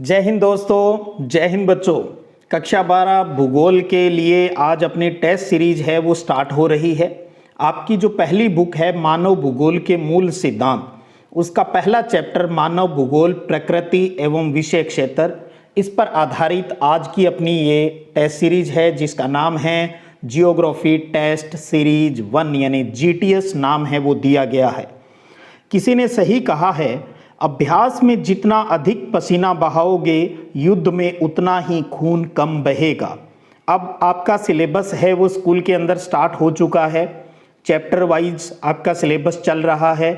जय हिंद दोस्तों, जय हिंद बच्चों। कक्षा 12 भूगोल के लिए आज अपनी टेस्ट सीरीज है वो स्टार्ट हो रही है। आपकी जो पहली बुक है मानव भूगोल के मूल सिद्धांत, उसका पहला चैप्टर मानव भूगोल प्रकृति एवं विषय क्षेत्र, इस पर आधारित आज की अपनी ये टेस्ट सीरीज है जिसका नाम है जियोग्राफी टेस्ट सीरीज 1 यानी GTS नाम है वो दिया गया है। किसी ने सही कहा है, अभ्यास में जितना अधिक पसीना बहाओगे युद्ध में उतना ही खून कम बहेगा। अब आपका सिलेबस है वो स्कूल के अंदर स्टार्ट हो चुका है, चैप्टर वाइज आपका सिलेबस चल रहा है।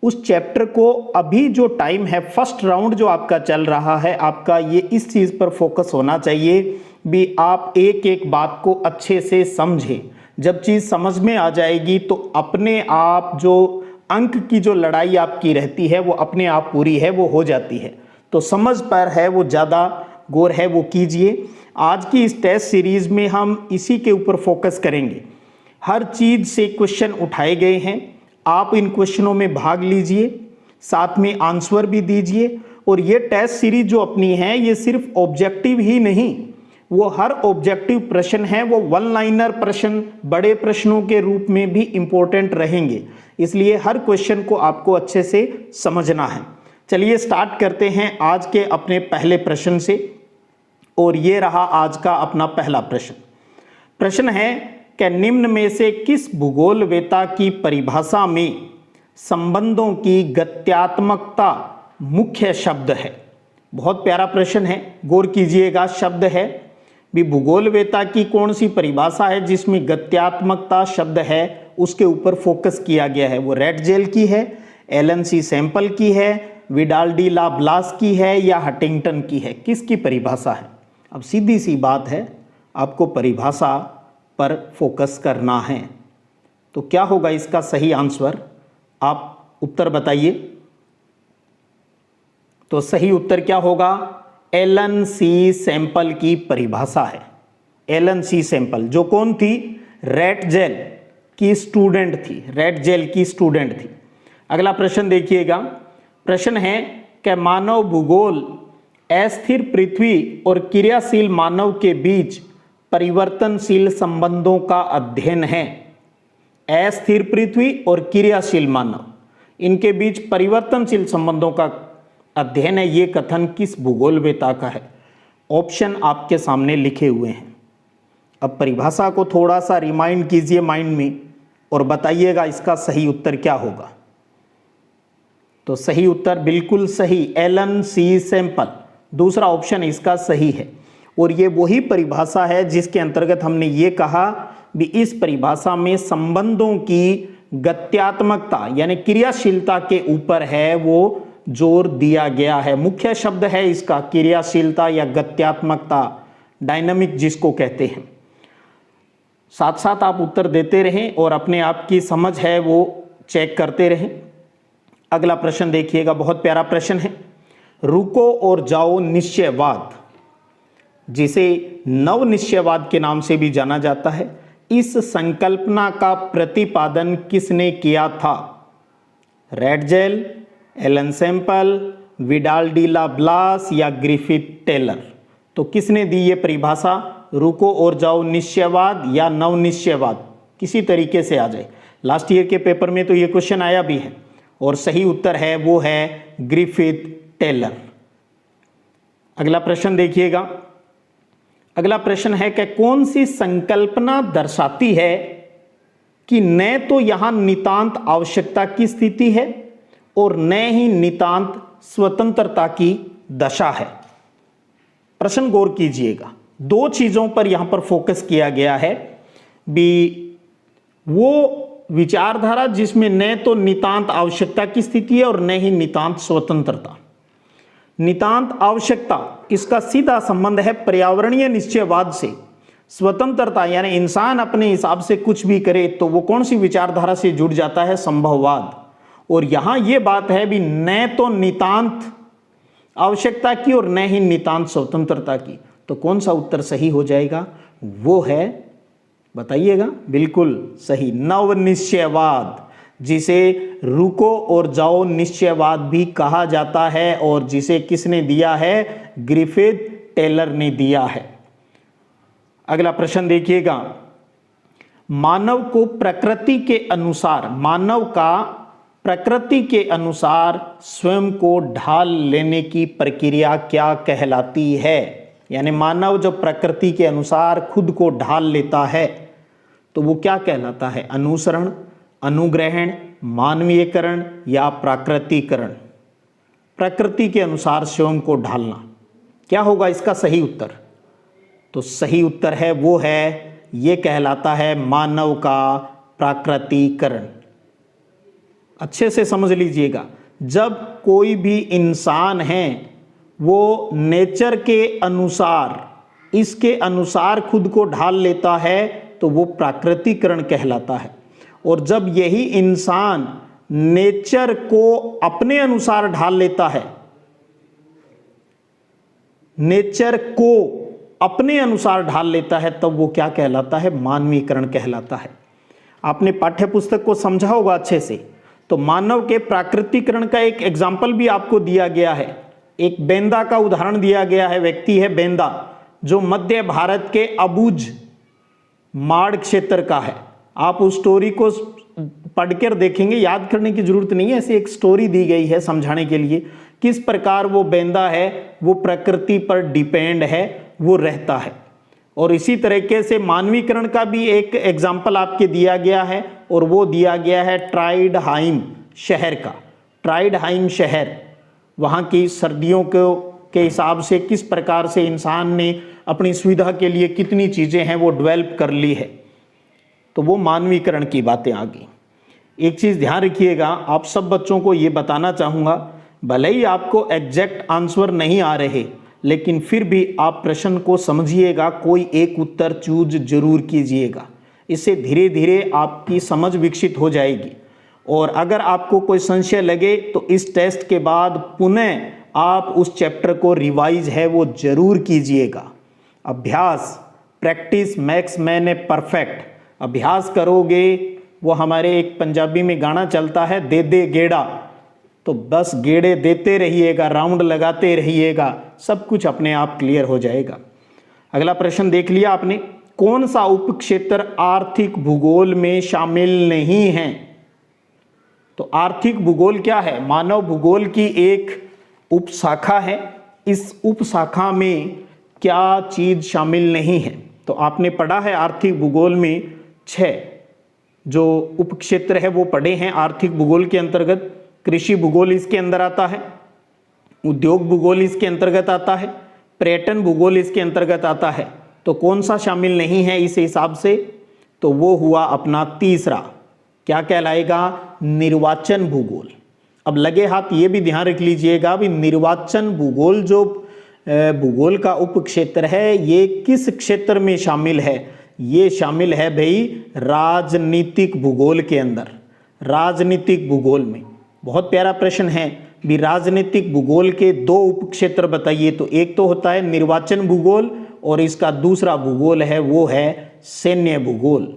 उस चैप्टर को अभी जो टाइम है, फर्स्ट राउंड जो आपका चल रहा है, आपका ये इस चीज़ पर फोकस होना चाहिए भी आप एक एक बात को अच्छे से समझें। जब चीज़ समझ में आ जाएगी तो अपने आप जो अंक की जो लड़ाई आपकी रहती है वो अपने आप पूरी है वो हो जाती है। तो समझ पर है वो ज़्यादा गौर है वो कीजिए। आज की इस टेस्ट सीरीज में हम इसी के ऊपर फोकस करेंगे। हर चीज़ से क्वेश्चन उठाए गए हैं, आप इन क्वेश्चनों में भाग लीजिए, साथ में आंसर भी दीजिए। और ये टेस्ट सीरीज जो अपनी है ये सिर्फ ऑब्जेक्टिव ही नहीं, वो हर ऑब्जेक्टिव प्रश्न है वो वन लाइनर प्रश्न बड़े प्रश्नों के रूप में भी इंपॉर्टेंट रहेंगे, इसलिए हर क्वेश्चन को आपको अच्छे से समझना है। चलिए स्टार्ट करते हैं आज के अपने पहले प्रश्न से। और ये रहा आज का अपना पहला प्रश्न। प्रश्न है कि निम्न में से किस भूगोलवेत्ता की परिभाषा में संबंधों की गत्यात्मकता मुख्य शब्द है। बहुत प्यारा प्रश्न है, गौर कीजिएगा। शब्द है भी भूगोलवेत्ता की कौन सी परिभाषा है जिसमें गत्यात्मकता शब्द है, उसके ऊपर फोकस किया गया है। वो रेडजेल की है, एलन सी सैंपल की है, विडाल डी ला ब्लास की है या हंटिंगटन की है, किसकी परिभाषा है। अब सीधी सी बात है, आपको परिभाषा पर फोकस करना है। तो क्या होगा इसका सही आंसर, आप उत्तर बताइए। तो सही उत्तर क्या होगा, एलन सी सैंपल की परिभाषा है। एलन सी सैंपल जो कौन थी, रेडजेल की स्टूडेंट थी, रेडजेल की स्टूडेंट थी। अगला प्रश्न देखिएगा। प्रश्न है कि मानव भूगोल अस्थिर पृथ्वी और क्रियाशील मानव के बीच परिवर्तनशील संबंधों का अध्ययन है। अस्थिर पृथ्वी और क्रियाशील मानव, इनके बीच परिवर्तनशील संबंधों का अध्ययन है, ये कथन किस भूगोलवेत्ता का है। ऑप्शन आपके सामने लिखे हुए हैं। अब परिभाषा को थोड़ा सा रिमाइंड कीजिए माइंड में और बताइएगा इसका सही उत्तर क्या होगा। तो सही उत्तर बिल्कुल सही, एलन सी सैंपल, दूसरा ऑप्शन इसका सही है। और ये वही परिभाषा है जिसके अंतर्गत हमने ये कहा भी इस परिभाषा में संबंधों की गत्यात्मकता यानी क्रियाशीलता के ऊपर है वो जोर दिया गया है। मुख्य शब्द है इसका क्रियाशीलता या गत्यात्मकता, डायनामिक जिसको कहते हैं। साथ साथ आप उत्तर देते रहें और अपने आप की समझ है वो चेक करते रहें। अगला प्रश्न देखिएगा, बहुत प्यारा प्रश्न है। रुको और जाओ निश्चयवाद, जिसे नव निश्चयवाद के नाम से भी जाना जाता है, इस संकल्पना का प्रतिपादन किसने किया था। Ratzel, Ellen Semple, Vidal de la Blache या ग्रिफिथ टेलर। तो किसने दी ये परिभाषा, रुको और जाओ निश्चयवाद या नव निश्चयवाद, किसी तरीके से आ जाए। लास्ट ईयर के पेपर में तो ये क्वेश्चन आया भी है और सही उत्तर है वो है ग्रिफिथ टेलर। अगला प्रश्न देखिएगा। अगला प्रश्न है कि कौन सी संकल्पना दर्शाती है कि न तो यहां नितांत आवश्यकता की स्थिति है और न ही नितांत स्वतंत्रता की दशा है। प्रश्न गौर कीजिएगा, दो चीजों पर यहां पर फोकस किया गया है भी वो विचारधारा जिसमें न तो नितांत आवश्यकता की स्थिति है और न ही नितांत स्वतंत्रता। नितांत आवश्यकता, इसका सीधा संबंध है पर्यावरणीय निश्चयवाद से। स्वतंत्रता यानी इंसान अपने हिसाब से कुछ भी करे तो वो कौन सी विचारधारा से जुड़ जाता है, संभववाद। और यहां यह बात है भी न तो नितांत आवश्यकता की और न ही नितांत स्वतंत्रता की। तो कौन सा उत्तर सही हो जाएगा, वो है, बताइएगा। बिल्कुल सही, नव निश्चयवाद, जिसे रुको और जाओ निश्चयवाद भी कहा जाता है और जिसे किसने दिया है, ग्रिफिथ टेलर ने दिया है। अगला प्रश्न देखिएगा, मानव को प्रकृति के अनुसार, मानव का प्रकृति के अनुसार स्वयं को ढाल लेने की प्रक्रिया क्या कहलाती है? यानी मानव जब प्रकृति के अनुसार खुद को ढाल लेता है तो वो क्या कहलाता है? अनुसरण, अनुग्रहण, मानवीयकरण या प्राकृतिकरण? प्रकृति के अनुसार स्वयं को ढालना, क्या होगा इसका सही उत्तर? तो सही उत्तर है वो है, ये कहलाता है मानव का प्राकृतिकरण। अच्छे से समझ लीजिएगा, जब कोई भी इंसान है वो नेचर के अनुसार, इसके अनुसार खुद को ढाल लेता है तो वो प्राकृतिकरण कहलाता है। और जब यही इंसान नेचर को अपने अनुसार ढाल लेता है, नेचर को अपने अनुसार ढाल लेता है, तब वो क्या कहलाता है? मानवीकरण कहलाता है। आपने पाठ्य पुस्तक को समझा होगा अच्छे से, तो मानव के प्राकृतिकरण का एक एग्जाम्पल भी आपको दिया गया है। एक बेंदा का उदाहरण दिया गया है, व्यक्ति है बेंदा, जो मध्य भारत के अबुझ माड़ क्षेत्र का है। आप उस स्टोरी को पढ़कर देखेंगे, याद करने की जरूरत नहीं है, ऐसी एक स्टोरी दी गई है समझाने के लिए किस प्रकार वो बेंदा है वो प्रकृति पर डिपेंड है, वो रहता है। और इसी तरीके से मानवीकरण का भी एक एग्जाम्पल आपके दिया गया है, और वो दिया गया है ट्राइडहाइम शहर का। ट्राइडहाइम शहर, वहाँ की सर्दियों के हिसाब से किस प्रकार से इंसान ने अपनी सुविधा के लिए कितनी चीज़ें हैं वो डेवलप कर ली है, तो वो मानवीकरण की बातें आ गई। एक चीज़ ध्यान रखिएगा, आप सब बच्चों को ये बताना चाहूँगा, भले ही आपको एग्जैक्ट आंसर नहीं आ रहे, लेकिन फिर भी आप प्रश्न को समझिएगा, कोई एक उत्तर चूज जरूर कीजिएगा। इससे धीरे धीरे आपकी समझ विकसित हो जाएगी। और अगर आपको कोई संशय लगे तो इस टेस्ट के बाद पुनः आप उस चैप्टर को रिवाइज है वो जरूर कीजिएगा। अभ्यास, practice max man a perfect. अभ्यास करोगे, वो हमारे एक पंजाबी में गाना चलता है, दे दे गेड़ा, तो बस गेड़े देते रहिएगा, राउंड लगाते रहिएगा, सब कुछ अपने आप क्लियर हो जाएगा। अगला प्रश्न देख लिया आपने, कौन सा उपक्षेत्र आर्थिक भूगोल में शामिल नहीं है? तो आर्थिक भूगोल क्या है? मानव भूगोल की एक उपशाखा है। इस उपशाखा में क्या चीज शामिल नहीं है? तो आपने पढ़ा है आर्थिक भूगोल में 6 जो उपक्षेत्र है वो पढ़े हैं आर्थिक भूगोल के अंतर्गत। कृषि भूगोल इसके अंदर आता है, उद्योग भूगोल इसके अंतर्गत आता है, पर्यटन भूगोल इसके अंतर्गत आता है। तो कौन सा शामिल नहीं है इस हिसाब से? तो वो हुआ अपना तीसरा, क्या कहलाएगा? निर्वाचन भूगोल। अब लगे हाथ ये भी ध्यान रख लीजिएगा, भी निर्वाचन भूगोल जो भूगोल का उपक्षेत्र है ये किस क्षेत्र में शामिल है? ये शामिल है भाई राजनीतिक भूगोल के अंदर, राजनीतिक भूगोल में। बहुत प्यारा प्रश्न है भी, राजनीतिक भूगोल के 2 उपक्षेत्र बताइए। तो एक तो होता है निर्वाचन भूगोल और इसका दूसरा भूगोल है वो है सैन्य भूगोल।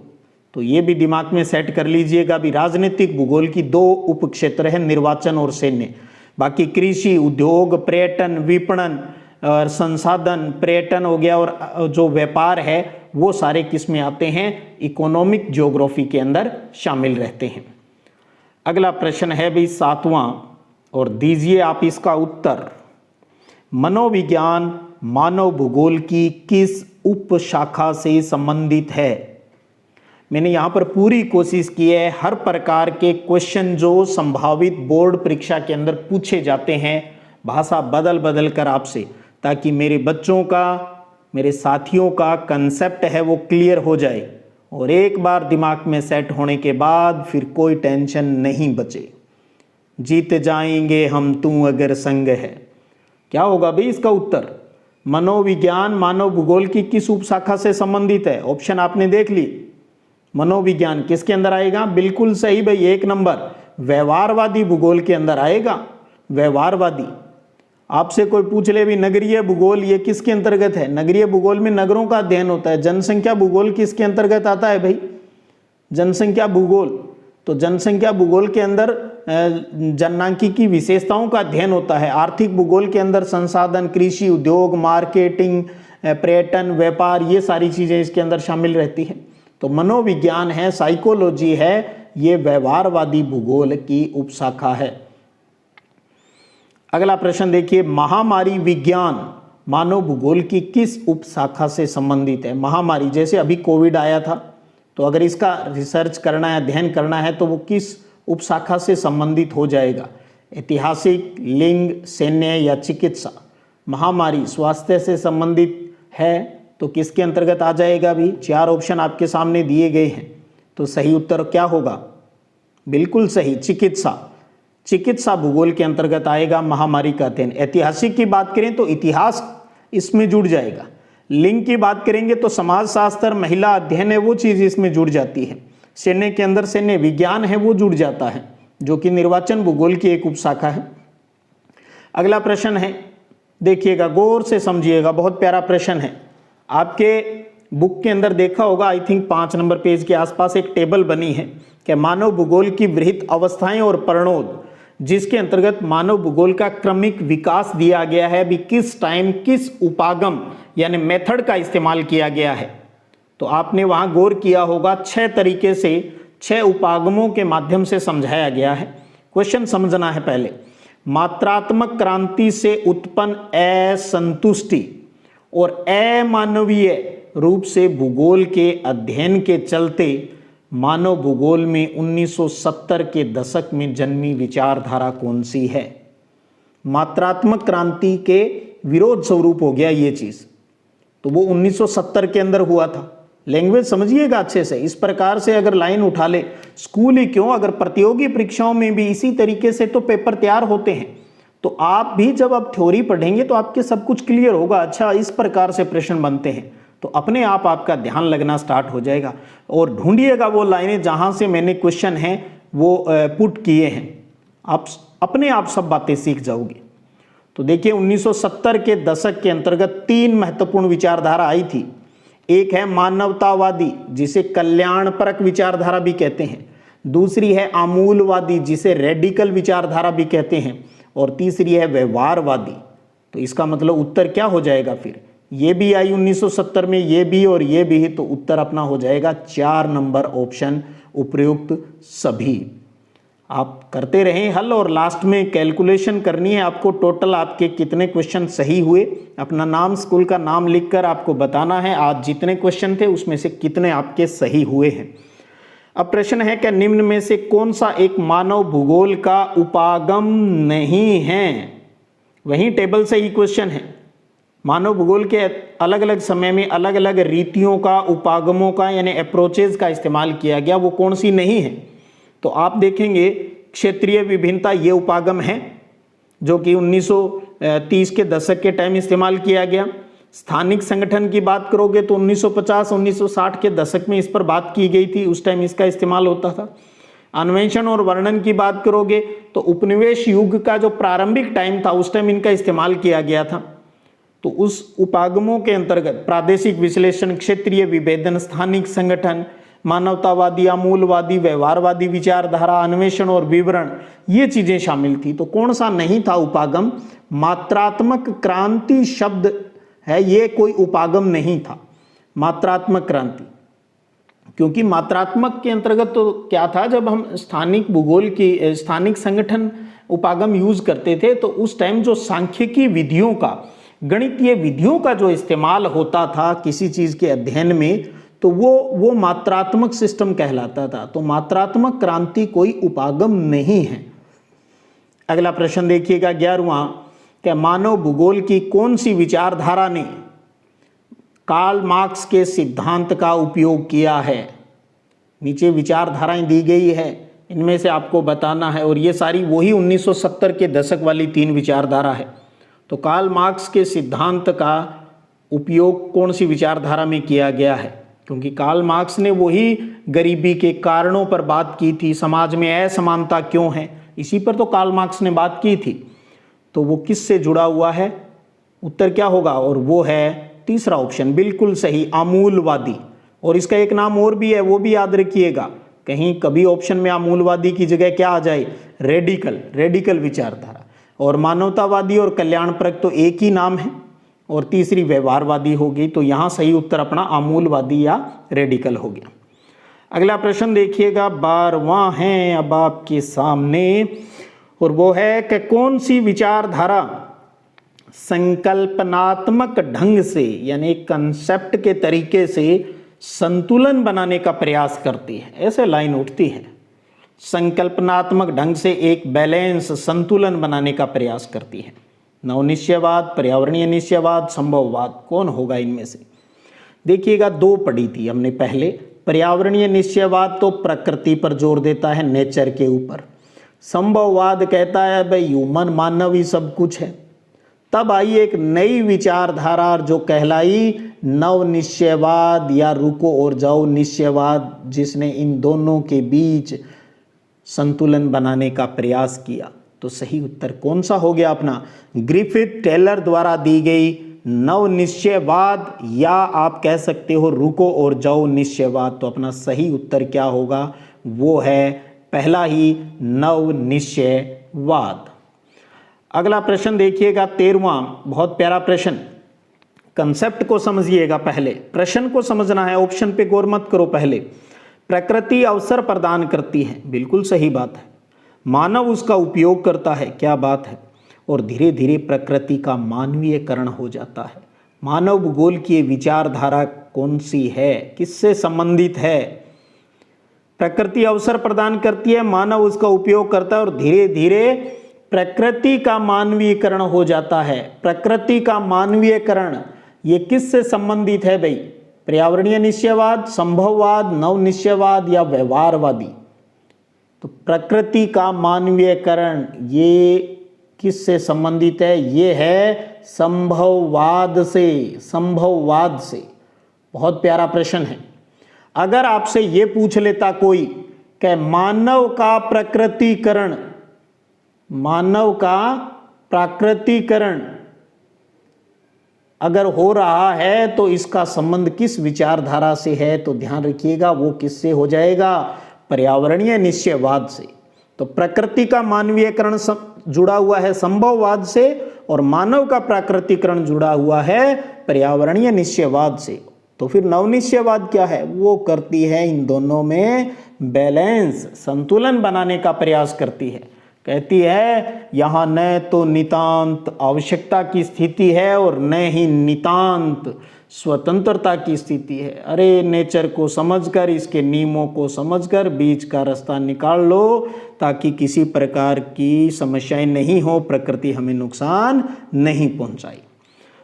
तो ये भी दिमाग में सेट कर लीजिएगा भी, राजनीतिक भूगोल की 2 उपक्षेत्र है, निर्वाचन और सैन्य। बाकी कृषि, उद्योग, पर्यटन, विपणन और संसाधन, पर्यटन हो गया और जो व्यापार है वो सारे किस में आते हैं? इकोनॉमिक ज्योग्राफी के अंदर शामिल रहते हैं। अगला प्रश्न है भाई 7वां, और दीजिए आप इसका उत्तर। मनोविज्ञान मानव भूगोल की किस उपशाखा से संबंधित है? मैंने यहाँ पर पूरी कोशिश की है हर प्रकार के क्वेश्चन जो संभावित बोर्ड परीक्षा के अंदर पूछे जाते हैं भाषा बदल बदल कर आपसे, ताकि मेरे बच्चों का, मेरे साथियों का कंसेप्ट है वो क्लियर हो जाए, और एक बार दिमाग में सेट होने के बाद फिर कोई टेंशन नहीं बचे। जीत जाएंगे हम तू अगर संग है। क्या होगा भाई इसका उत्तर? मनोविज्ञान मानव भूगोल की किस उपशाखा से संबंधित है? ऑप्शन आपने देख ली। मनोविज्ञान किसके अंदर आएगा? बिल्कुल सही भाई, 1 नंबर व्यवहारवादी भूगोल के अंदर आएगा। व्यवहारवादी। आपसे कोई पूछ ले भी नगरीय भूगोल ये किसके अंतर्गत है? नगरीय भूगोल में नगरों का अध्ययन होता है। जनसंख्या भूगोल किसके अंतर्गत आता है भाई? जनसंख्या भूगोल। तो जनसंख्या भूगोल के अंदर जननांकी की विशेषताओं का अध्ययन होता है। आर्थिक भूगोल के अंदर संसाधन, कृषि, उद्योग, मार्केटिंग, पर्यटन, व्यापार, ये सारी चीज़ें इसके अंदर शामिल रहती हैं। तो मनोविज्ञान है, साइकोलॉजी है, ये व्यवहारवादी भूगोल की उपशाखा है। अगला प्रश्न देखिए, महामारी विज्ञान मानव भूगोल की किस उपशाखा से संबंधित है? महामारी, जैसे अभी कोविड आया था, तो अगर इसका रिसर्च करना है, अध्ययन करना है, तो वो किस उपशाखा से संबंधित हो जाएगा? ऐतिहासिक, लिंग, सैन्य या चिकित्सा? महामारी स्वास्थ्य से संबंधित है तो किसके अंतर्गत आ जाएगा? भी 4 ऑप्शन आपके सामने दिए गए हैं, तो सही उत्तर क्या होगा? बिल्कुल सही, चिकित्सा। चिकित्सा भूगोल के अंतर्गत आएगा महामारी का अध्ययन। ऐतिहासिक की बात करें तो इतिहास इसमें जुड़ जाएगा। लिंग की बात करेंगे तो समाज शास्त्र, महिला अध्ययन है, वो चीज़ इसमें जुड़ जाती है। सैन्य के अंदर सैन्य विज्ञान है, वो जुड़ जाता है, जो कि निर्वाचन भूगोल की एक उपशाखा है। अगला प्रश्न है, देखिएगा, गौर से समझिएगा, बहुत प्यारा प्रश्न है। आपके बुक के अंदर देखा होगा, आई थिंक 5 नंबर पेज के आसपास एक टेबल बनी है कि मानव भूगोल की वृहत अवस्थाएं और प्रणोद, जिसके अंतर्गत मानव भूगोल का क्रमिक विकास दिया गया है, भी किस टाइम किस उपागम यानी मेथड का इस्तेमाल किया गया है। तो आपने वहां गौर किया होगा, 6 तरीके से 6 उपागमों के माध्यम से समझाया गया है। क्वेश्चन समझना है पहले। मात्रात्मक क्रांति से उत्पन्न असंतुष्टि और अमानवीय रूप से भूगोल के अध्ययन के चलते मानव भूगोल में 1970 के दशक में जन्मी विचारधारा कौन सी है? मात्रात्मक क्रांति के विरोध स्वरूप हो गया ये चीज, तो वो 1970 के अंदर हुआ था। लैंग्वेज समझिएगा अच्छे से। इस प्रकार से अगर लाइन उठा ले, स्कूल ही क्यों, अगर प्रतियोगी परीक्षाओं में भी इसी तरीके से तो पेपर तैयार होते हैं, तो आप भी जब आप थ्योरी पढ़ेंगे तो आपके सब कुछ क्लियर होगा। अच्छा, इस प्रकार से प्रश्न बनते हैं, तो अपने आप आपका ध्यान लगना स्टार्ट हो जाएगा। और ढूंढिएगा वो लाइनें जहां से मैंने क्वेश्चन है वो पुट किए हैं, आप अपने आप सब बातें सीख जाओगे। तो देखिए, 1970 के दशक के अंतर्गत 3 महत्वपूर्ण विचारधारा आई थी। एक है मानवतावादी, जिसे कल्याणपरक विचारधारा भी कहते हैं। दूसरी है आमूलवादी, जिसे रेडिकल विचारधारा भी कहते हैं। और तीसरी है व्यवहारवादी। तो इसका मतलब उत्तर क्या हो जाएगा फिर? ये भी आई 1970 में, ये भी और ये भी, तो उत्तर अपना हो जाएगा 4 नंबर ऑप्शन, उपयुक्त सभी। आप करते रहें हल, और लास्ट में कैलकुलेशन करनी है आपको, टोटल आपके कितने क्वेश्चन सही हुए। अपना नाम, स्कूल का नाम लिखकर आपको बताना है आज जितने क्वेश्चन थे उसमें से कितने आपके सही हुए हैं। अब प्रश्न है कि निम्न में से कौन सा एक मानव भूगोल का उपागम नहीं है? वही टेबल से ही क्वेश्चन है। मानव भूगोल के अलग अलग समय में अलग अलग रीतियों का, उपागमों का यानी अप्रोचेज का इस्तेमाल किया गया, वो कौन सी नहीं है? तो आप देखेंगे क्षेत्रीय विभिन्नता, ये उपागम है जो कि 1930 के दशक के टाइम इस्तेमाल किया गया। स्थानिक संगठन की बात करोगे तो 1950-1960 के दशक में इस पर बात की गई थी, उस टाइम इसका इस्तेमाल होता था। अन्वेषण और वर्णन की बात करोगे तो उपनिवेश युग का जो प्रारंभिक टाइम था उस टाइम इनका इस्तेमाल किया गया था। तो उस उपागमों के अंतर्गत प्रादेशिक विश्लेषण, क्षेत्रीय विभेदन, स्थानिक संगठन, मानवतावादी, आमूलवादी, व्यवहारवादी विचारधारा, अन्वेषण और विवरण, ये चीजें शामिल थी। तो कौन सा नहीं था उपागम? मात्रात्मक क्रांति शब्द है, ये कोई उपागम नहीं था, मात्रात्मक क्रांति। क्योंकि मात्रात्मक के अंतर्गत तो क्या था, जब हम स्थानिक भूगोल की, स्थानिक संगठन उपागम यूज करते थे तो उस टाइम जो सांख्यिकी विधियों का, गणितीय विधियों का जो इस्तेमाल होता था किसी चीज के अध्ययन में, तो वो मात्रात्मक सिस्टम कहलाता था। तो मात्रात्मक क्रांति कोई उपागम नहीं है। अगला प्रश्न देखिएगा 11वां, कि मानव भूगोल की कौन सी विचारधारा ने कार्ल मार्क्स के सिद्धांत का उपयोग किया है? नीचे विचारधाराएं दी गई है, इनमें से आपको बताना है, और ये सारी वही 1970 के दशक वाली 3 विचारधारा है। तो कार्ल मार्क्स के सिद्धांत का उपयोग कौन सी विचारधारा में किया गया है? क्योंकि कार्ल मार्क्स ने वही गरीबी के कारणों पर बात की थी, समाज में असमानता क्यों है, इसी पर तो कार्ल मार्क्स ने बात की थी। तो वो किससे जुड़ा हुआ है? उत्तर क्या होगा? और वो है तीसरा ऑप्शन, बिल्कुल सही, आमूलवादी। और इसका एक नाम और भी है, वो भी याद रखिएगा, कहीं कभी ऑप्शन में आमूलवादी की जगह क्या आ जाए, रेडिकल विचारधारा। और मानवतावादी और कल्याणपरक तो एक ही नाम है, और तीसरी व्यवहारवादी होगी। तो यहाँ सही उत्तर अपना आमूलवादी या रेडिकल हो गया। अगला प्रश्न देखिएगा, 12वां है अब आपके सामने, और वो है कि कौन सी विचारधारा संकल्पनात्मक ढंग से यानी कंसेप्ट के तरीके से संतुलन बनाने का प्रयास करती है। ऐसे लाइन उठती है, संकल्पनात्मक ढंग से एक बैलेंस संतुलन बनाने का प्रयास करती है। नवनिश्चयवाद, पर्यावरणीय निश्चयवाद, संभववाद, कौन होगा इनमें से? देखिएगा, दो पढ़ी थी हमने पहले। पर्यावरणीय निश्चयवाद तो प्रकृति पर जोर देता है, नेचर के ऊपर। संभववाद कहता है भाई ह्यूमन, मानव ही सब कुछ है। तब आई एक नई विचारधारा जो कहलाई नवनिश्चयवाद या रुको और जाओ निश्चयवाद, जिसने इन दोनों के बीच संतुलन बनाने का प्रयास किया। तो सही उत्तर कौन सा हो गया अपना? ग्रिफिथ टेलर द्वारा दी गई नवनिश्चयवाद, या आप कह सकते हो रुको और जाओ निश्चयवाद। तो अपना सही उत्तर क्या होगा? वो है पहला ही, नवनिश्चयवाद। अगला प्रश्न देखिएगा, 13वां, बहुत प्यारा प्रश्न। कंसेप्ट को समझिएगा, पहले प्रश्न को समझना है, ऑप्शन पे गौर मत करो। पहले, प्रकृति अवसर प्रदान करती है, बिल्कुल सही बात है। मानव उसका उपयोग करता है, क्या बात है। और धीरे धीरे प्रकृति का मानवीयकरण हो जाता है। मानव भूगोल की विचारधारा कौन सी है, किससे संबंधित है? प्रकृति अवसर प्रदान करती है, मानव उसका उपयोग करता है, और धीरे धीरे प्रकृति का मानवीयकरण हो जाता है। प्रकृति का मानवीयकरण ये किससे संबंधित है भाई? पर्यावरणीय निश्चयवाद, संभववाद, नवनिश्चयवाद या व्यवहारवादी? तो प्रकृति का मानवीयकरण ये किससे संबंधित है? ये है संभववाद से। संभववाद से। बहुत प्यारा प्रश्न है। अगर आपसे ये पूछ लेता कोई कि मानव का प्रकृतिकरण, मानव का प्राकृतिकरण अगर हो रहा है तो इसका संबंध किस विचारधारा से है? तो ध्यान रखिएगा, वो किससे हो जाएगा? पर्यावरणीय निश्चयवाद से। तो प्रकृति का मानवीयकरण जुड़ा हुआ है संभववाद से, और मानव का प्राकृतिकरण जुड़ा हुआ है पर्यावरणीय निश्चयवाद से। तो फिर नवनिश्चयवाद क्या है? वो करती है इन दोनों में बैलेंस, संतुलन बनाने का प्रयास करती है। कहती है यहाँ न तो नितांत आवश्यकता की स्थिति है और न ही नितांत स्वतंत्रता की स्थिति है। अरे नेचर को समझकर, इसके नियमों को समझकर बीच का रास्ता निकाल लो, ताकि किसी प्रकार की समस्याएं नहीं हो, प्रकृति हमें नुकसान नहीं पहुंचाए।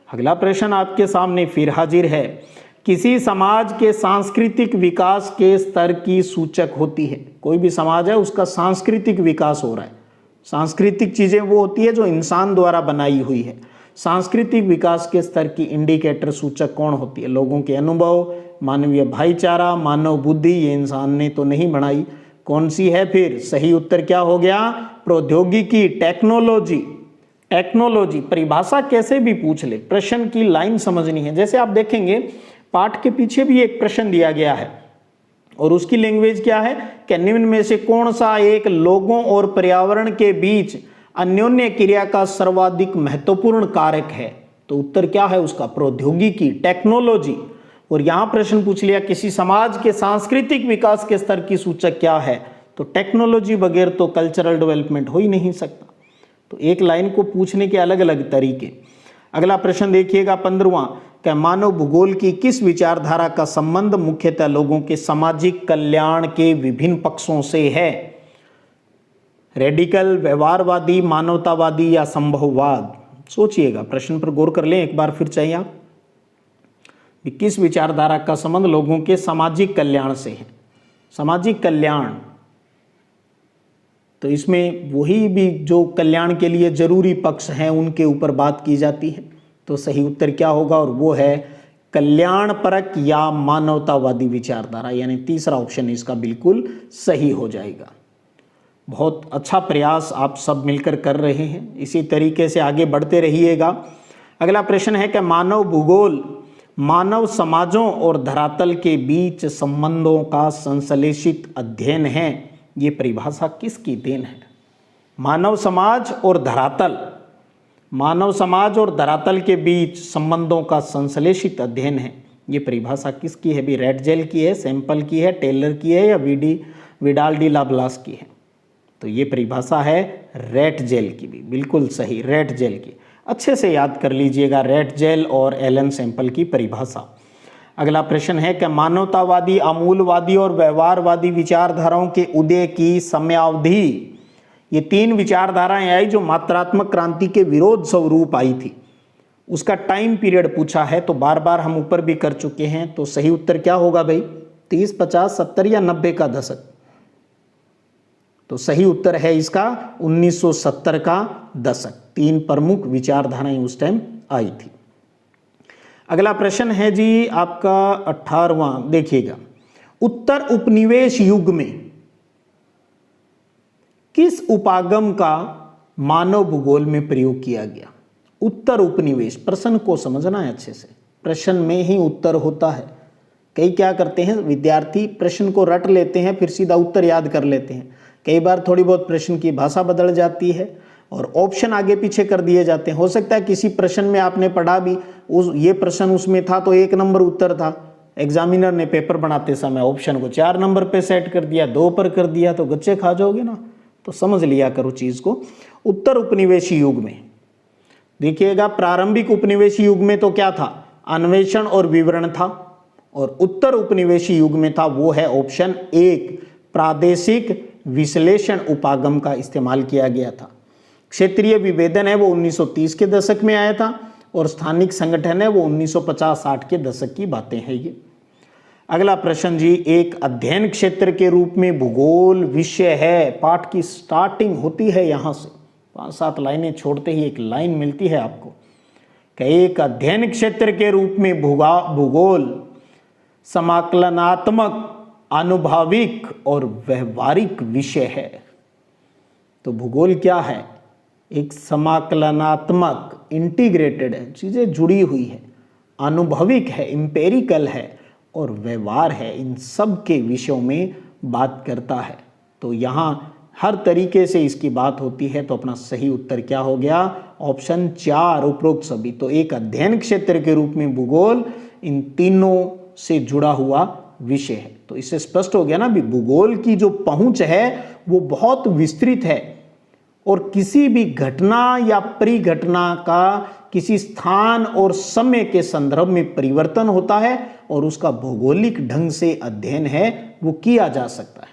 अगला प्रश्न आपके सामने फिर हाजिर है। किसी समाज के सांस्कृतिक विकास के स्तर की सूचक होती है। कोई भी समाज है, उसका सांस्कृतिक विकास हो रहा है। सांस्कृतिक चीजें वो होती है जो इंसान द्वारा बनाई हुई है। सांस्कृतिक विकास के स्तर की इंडिकेटर सूचक कौन होती है? लोगों के अनुभव, मानवीय भाईचारा, मानव बुद्धि। ये इंसान ने तो नहीं बनाई, कौन सी है फिर? सही उत्तर क्या हो गया? प्रौद्योगिकी, टेक्नोलॉजी। टेक्नोलॉजी परिभाषा कैसे भी पूछ ले, प्रश्न की लाइन समझनी है। जैसे आप देखेंगे पाठ के पीछे भी एक प्रश्न दिया गया है, और उसकी लैंग्वेज क्या है कि निम्न में से कौन सा एक लोगों और पर्यावरण के बीच अन्योन्य क्रिया का सर्वाधिक महत्वपूर्ण कारक है? तो उत्तर क्या है उसका? प्रौद्योगिकी, टेक्नोलॉजी। और यहां प्रश्न पूछ लिया किसी समाज के सांस्कृतिक विकास के स्तर की सूचक क्या है? तो टेक्नोलॉजी बगैर तो कल्चरल डेवलपमेंट हो ही नहीं सकता। तो एक लाइन को पूछने के अलग अलग तरीके। अगला प्रश्न देखिएगा 15वां, कि मानव भूगोल की किस विचारधारा का संबंध मुख्यतः लोगों के सामाजिक कल्याण के विभिन्न पक्षों से है? रेडिकल, व्यवहारवादी, मानवतावादी या संभववाद? सोचिएगा, प्रश्न पर गौर कर लें एक बार फिर चाहिए आप। किस विचारधारा का संबंध लोगों के सामाजिक कल्याण से है? सामाजिक कल्याण, तो इसमें वही भी जो कल्याण के लिए जरूरी पक्ष हैं उनके ऊपर बात की जाती है। तो सही उत्तर क्या होगा? और वो है कल्याणपरक या मानवतावादी विचारधारा, यानी तीसरा ऑप्शन इसका बिल्कुल सही हो जाएगा। बहुत अच्छा प्रयास आप सब मिलकर कर रहे हैं, इसी तरीके से आगे बढ़ते रहिएगा। अगला प्रश्न है कि मानव भूगोल मानव समाजों और धरातल के बीच संबंधों का संश्लेषित अध्ययन है, ये परिभाषा किसकी देन है? मानव समाज और धरातल, मानव समाज और धरातल के बीच संबंधों का संश्लेषित अध्ययन है, ये परिभाषा किसकी है भी? रेटजेल की है, सैंपल की है, टेलर की है या विडाल डी लाब्लास की है? तो ये परिभाषा है रेटजेल की भी, बिल्कुल सही, रेटजेल की। अच्छे से याद कर लीजिएगा रेटजेल और एलन सैंपल की परिभाषा। अगला प्रश्न है कि मानवतावादी, आमूलवादी और व्यवहारवादी विचारधाराओं के उदय की समयावधि, ये तीन विचारधाराएं आई जो मात्रात्मक क्रांति के विरोध स्वरूप आई थी, उसका टाइम पीरियड पूछा है। तो बार बार हम ऊपर भी कर चुके हैं, तो सही उत्तर क्या होगा भाई? 30, 50, 70 या 90 का दशक? तो सही उत्तर है इसका 1970 का दशक। तीन प्रमुख विचारधाराएं उस टाइम आई थी। अगला प्रश्न है जी आपका 18वां, देखिएगा, उत्तर उपनिवेश युग में किस उपागम का मानव भूगोल में प्रयोग किया गया? उत्तर उपनिवेश, प्रश्न को समझना है अच्छे से, प्रश्न में ही उत्तर होता है। कई क्या करते हैं विद्यार्थी, प्रश्न को रट लेते हैं फिर सीधा उत्तर याद कर लेते हैं। कई बार थोड़ी बहुत प्रश्न की भाषा बदल जाती है और ऑप्शन आगे पीछे कर दिए जाते हैं। हो सकता है किसी प्रश्न में आपने पढ़ा भी, ये प्रश्न उसमें था तो 1 नंबर उत्तर था, एग्जामिनर ने पेपर बनाते समय ऑप्शन को 4 नंबर पे सेट कर दिया, 2 पर कर दिया, तो गच्चे खा जाओगे ना। तो समझ लिया करो चीज को। उत्तर उपनिवेशी युग में देखिएगा, प्रारंभिक उपनिवेशी युग में तो क्या था? अन्वेषण और विवरण था, और उत्तर उपनिवेशी युग में था वो है ऑप्शन 1, प्रादेशिक विश्लेषण उपागम का इस्तेमाल किया गया था। क्षेत्रीय विभेदन है वो 1930 के दशक में आया था, और स्थानिक संगठन है वो 1950-60 के दशक की बातें हैं ये। अगला प्रश्न जी, एक अध्ययन क्षेत्र के रूप में भूगोल विषय है, पाठ की स्टार्टिंग होती है यहां से, 5-7 लाइनें छोड़ते ही एक लाइन मिलती है आपको कि एक अध्ययन क्षेत्र के रूप में भूगोल समाकलनात्मक, आनुभाविक और व्यवहारिक विषय है। तो भूगोल क्या है? एक समाकलनात्मक, इंटीग्रेटेड है, चीजें जुड़ी हुई है, अनुभविक है, इंपेरिकल है, और व्यवहार है, इन सब के विषयों में बात करता है। तो यहाँ हर तरीके से इसकी बात होती है। तो अपना सही उत्तर क्या हो गया? ऑप्शन 4, उपरोक्त सभी। तो एक अध्ययन क्षेत्र के रूप में भूगोल इन तीनों से जुड़ा हुआ विषय है। तो इससे स्पष्ट हो गया ना भी, भूगोल की जो पहुंच है वो बहुत विस्तृत है, और किसी भी घटना या परिघटना का किसी स्थान और समय के संदर्भ में परिवर्तन होता है, और उसका भौगोलिक ढंग से अध्ययन है वो किया जा सकता है।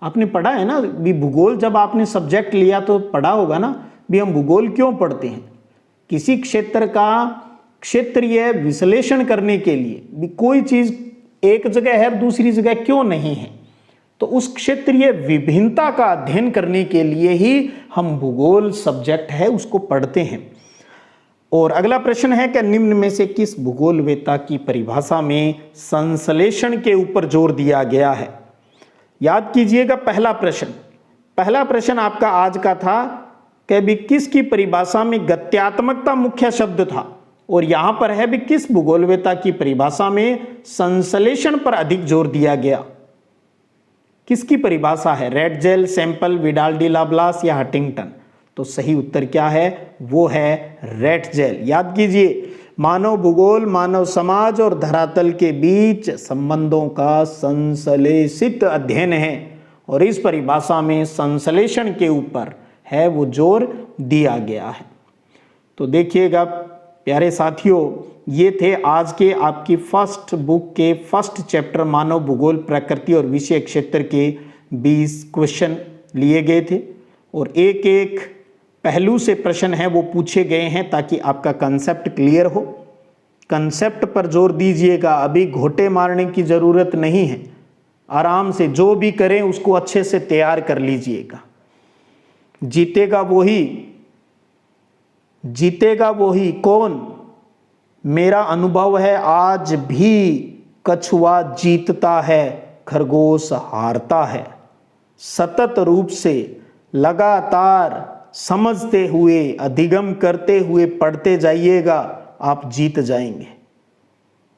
आपने पढ़ा है ना भी, भूगोल जब आपने सब्जेक्ट लिया तो पढ़ा होगा ना भी, हम भूगोल क्यों पढ़ते हैं? किसी क्षेत्र का क्षेत्रीय विश्लेषण करने के लिए भी, कोई चीज एक जगह है दूसरी जगह क्यों नहीं है, तो उस क्षेत्रीय विभिन्नता का अध्ययन करने के लिए ही हम भूगोल सब्जेक्ट है उसको पढ़ते हैं। और अगला प्रश्न है कि निम्न में से किस भूगोलवेत्ता की परिभाषा में संश्लेषण के ऊपर जोर दिया गया है? याद कीजिएगा पहला प्रश्न आपका आज का था कि भी किसकी परिभाषा में गत्यात्मकता मुख्य शब्द था, और यहां पर है भी किस भूगोलवेत्ता की परिभाषा में संश्लेषण पर अधिक जोर दिया गया? किसकी परिभाषा है? रेटजेल, सैंपल, विडाल डी लाब्लास या हंटिंगटन? तो सही उत्तर क्या है? वो है रेटजेल। याद कीजिए, मानव भूगोल मानव समाज और धरातल के बीच संबंधों का संश्लेषित अध्ययन है, और इस परिभाषा में संश्लेषण के ऊपर है वो जोर दिया गया है। तो देखिएगा प्यारे साथियों, ये थे आज के आपकी फर्स्ट बुक के फर्स्ट चैप्टर मानव भूगोल प्रकृति और विषय क्षेत्र के 20 क्वेश्चन लिए गए थे, और एक एक पहलू से प्रश्न है वो पूछे गए हैं ताकि आपका कंसेप्ट क्लियर हो। कंसेप्ट पर जोर दीजिएगा, अभी घोटे मारने की जरूरत नहीं है, आराम से जो भी करें उसको अच्छे से तैयार कर लीजिएगा। जीतेगा वही कौन? मेरा अनुभव है आज भी कछुआ जीतता है, खरगोश हारता है। सतत रूप से लगातार समझते हुए, अधिगम करते हुए पढ़ते जाइएगा, आप जीत जाएंगे।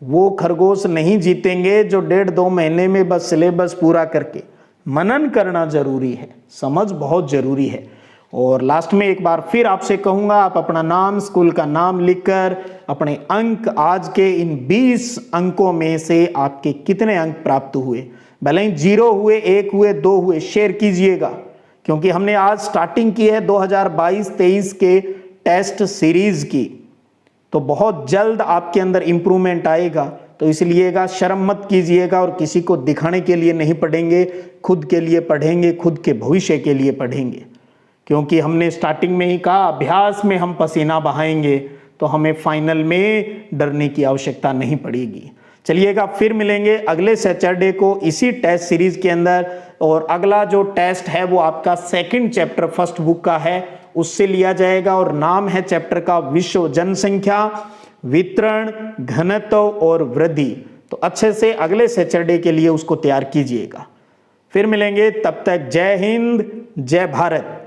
वो खरगोश नहीं जीतेंगे जो 1.5-2 महीने में बस सिलेबस पूरा करके। मनन करना जरूरी है, समझ बहुत जरूरी है। और लास्ट में एक बार फिर आपसे कहूंगा, आप अपना नाम, स्कूल का नाम लिखकर अपने अंक, आज के इन 20 अंकों में से आपके कितने अंक प्राप्त हुए, भले ही 0 हुए, 1 हुए, 2 हुए, शेयर कीजिएगा। क्योंकि हमने आज स्टार्टिंग की है 2022-23 के टेस्ट सीरीज की, तो बहुत जल्द आपके अंदर इंप्रूवमेंट आएगा। तो इसलिएगा शर्म मत कीजिएगा और किसी को दिखाने के लिए नहीं पढ़ेंगे, खुद के लिए पढ़ेंगे, खुद के भविष्य के लिए पढ़ेंगे। क्योंकि हमने स्टार्टिंग में ही कहा, अभ्यास में हम पसीना बहाएंगे तो हमें फाइनल में डरने की आवश्यकता नहीं पड़ेगी। चलिएगा, फिर मिलेंगे अगले सैटरडे को इसी टेस्ट सीरीज के अंदर। और अगला जो टेस्ट है वो आपका 2nd चैप्टर फर्स्ट बुक का है, उससे लिया जाएगा। और नाम है चैप्टर का विश्व जनसंख्या, वितरण, घनत्व और वृद्धि। तो अच्छे से अगले सैटरडे के लिए उसको तैयार कीजिएगा। फिर मिलेंगे, तब तक जय हिंद, जय भारत।